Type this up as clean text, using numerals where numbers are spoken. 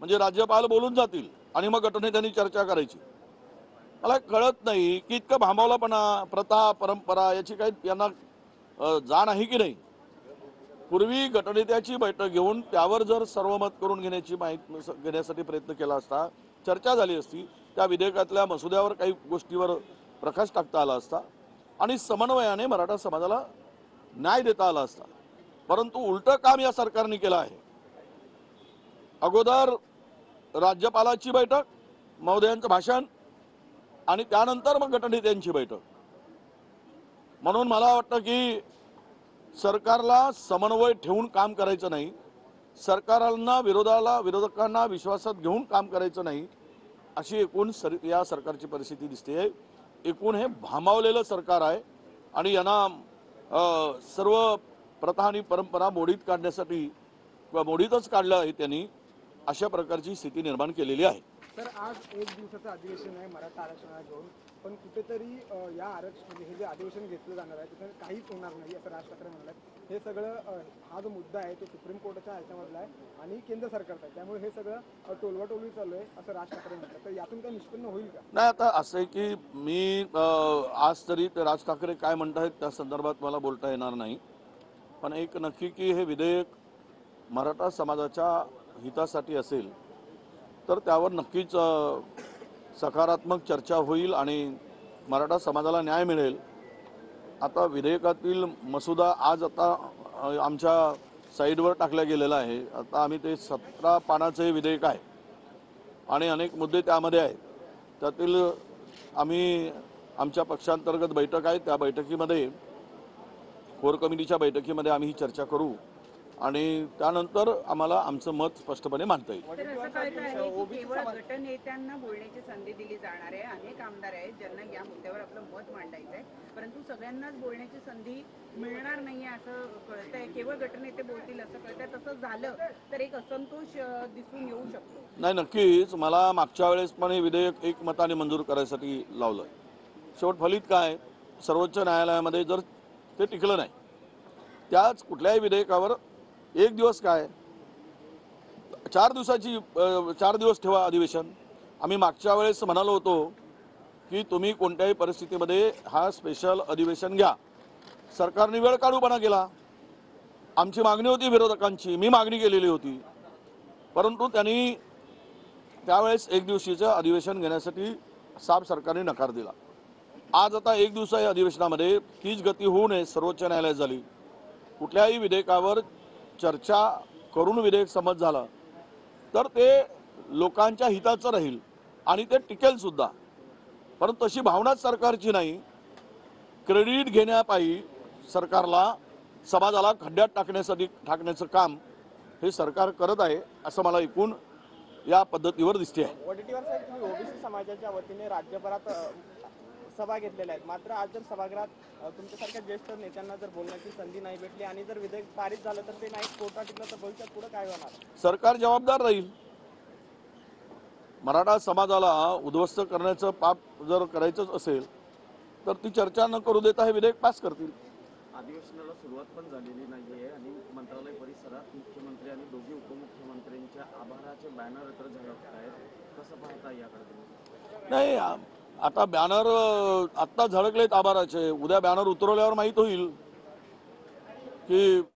म्हणजे राज्यपाल बोलून जातील आणि मग गटनेत्यांनी चर्चा करायची। मला कळत नाही की इतकं भांबावलापणा, प्रथा, परंपरा याची काही यांना जाण आहे की नाही। पूर्वी गटनेत्याची बैठक घेऊन त्यावर जर सर्वमत करून घेण्याची माहिती घेण्यासाठी प्रयत्न केला असता, चर्चा झाली असती, त्या विधेयकातल्या मसुद्यावर काही गोष्टीवर प्रकाश टाकता आला असता आणि समन्वयाने मराठा समाजाला न्याय देता आला असता। परंतु उलटं काम या सरकारने केलं आहे। अगोदर राज्यपालाची बैठक, महोदयांचं भाषण आणि त्यानंतर मग गटनेत्यांची बैठक। म्हणून मला वाटतं की सरकारला समन्वय ठेवून काम करायचं नाही, सरकारला विरोधकांना विश्वासात घेऊन काम करायचं नाही, अशी एकूण या सरकारची परिस्थिती दिसते। एकूण हे भांबावलेलं सरकार आहे आणि यांना सर्व प्रथा आणि परंपरा मोडीत काढण्यासाठी किंवा मोडीतच काढलं आहे त्यांनी, अशा प्रकारची स्थिती निर्माण केलेली आहे। तर आज एक दिवसाचं अधिवेशन आहे मराठा आरक्षणाला घेऊन, पण कुठेतरी या म्हणजे हे जे अधिवेशन घेतलं जाणार आहे त्याच्यात काहीच होणार नाही असं राज ठाकरे म्हणाले। हे सगळं हा जो मुद्दा आहे तो सुप्रीम कोर्टाच्या ह्याच्यामधला आहे आणि केंद्र सरकारचा आहे, त्यामुळे हे सगळं टोलवाटोलवी चालू आहे असं राज ठाकरे म्हणतात। तर यातून काही निष्पन्न होईल का? नाही, आता असं आहे की मी आज तरी राज ठाकरे काय म्हणतायत त्या संदर्भात मला बोलता येणार नाही, पण एक नक्की की हे विधेयक मराठा समाजाच्या हितासाठी असेल तर त्यावर नक्कीच सकारात्मक चर्चा होईल आणि मराठा समाजाला न्याय मिळेल। आता विधेयकातील मसुदा आज आता आमच्या साईडवर टाकला गेलेला आहे। आता आम्ही ते 17 पानाचे विधेयक आहे आणि अनेक मुद्दे त्यामध्ये आहेत। त्यातील आम्ही आमच्या पक्षांतर्गत बैठक आहे, त्या बैठकीमध्ये कोर कमिटीच्या बैठकीमध्ये आम्ही ही चर्चा करू आणि त्यानंतर आम्हाला आमचं मत स्पष्टपणे मांडता येईल। तर असं कळतं आहे की केवळ गटनेत्यांना बोलण्याची संधी दिली जाणार आहे। अनेक आमदार आहेत ज्यांना या मुद्द्यावर आपलं मत मांडायचं आहे, परंतु सगळ्यांनाच बोलण्याची संधी मिळणार नाहीये असं कळतंय। केवळ गटनेते बोलतील असं कळतंय। तसं झालं तर एक असंतोष दिसून येऊ शकतो। नाही, नक्कीच मला मागच्या वेळेस पण हे विधेयक एकमताने मंजूर करायसाठी लावलं। शेवट फलित काय, सर्वोच्च न्यायालयामध्ये जर ते टिकलं नाही, त्याच कुठल्याही विधेयकावर एक दिवस काय 4 दिवस ठेवा अधिवेशन। आम्ही मागच्या वेळेस म्हणालो होतो की तुम्ही कोणत्याही परिस्थितीमध्ये हा स्पेशल अधिवेशन घ्या। सरकारने वेळ काढूपणा केला। आमची मागणी होती विरोधकांची, मी मागणी केलेली होती, परंतु त्यांनी त्यावेळेस एक दिवशीचं अधिवेशन घेण्यासाठी साफ सरकारने नकार दिला। आज आता एक दिवसाच्या अधिवेशनामध्ये तीच गती होऊ नये, सर्वोच्च न्यायालयात झाली। कुठल्याही विधेयकावर चर्चा करून विधेयक संमत झालं तर ते लोकांच्या हिताचं राहील आणि ते टिकेल सुद्धा, परंतु तशी भावनाच सरकारची नाही। क्रेडिट घेण्यापायी सरकारला समाजाला खड्ड्यात टाकण्याचं काम हे सरकार करत आहे असं मला एकूण या पद्धतीवर दिसते आहे। वडेट्टीवार साहेब, तुम्ही ओबीसी समाजाच्या वतीने राज्यभरात सभा घेतलेल्या आहेत, मात्र आज जर सभागृहात तुमच्यासारख्या ज्येष्ठ नेत्यांना जर बोलण्याची संधी नाही भेटली आणि जर विधेयक पारित झालं तर ते नाही कोर्टात टिकलं तर भविष्यात पुढे काय होणार? सरकार जबाबदार राहील। मराठा समाजाला उद्ध्वस्त करण्याचं पाप जर करायचंच असेल तर ती चर्चा न करू देता हे विधेयक पास करतील। अधिवेशनाला सुरुवात पण झालेली नाहीये आणि मंत्रालय परिसरात मुख्यमंत्री आणि दोघी उपमुख्यमंत्र्यांच्या आभाराचे बॅनर तर झळकत आहेत। कसं पाहता याकडे? नाही, आता बॅनर आत्ता झळकलेत आभाराचे, उद्या बॅनर उतरवल्यावर माहीत होईल की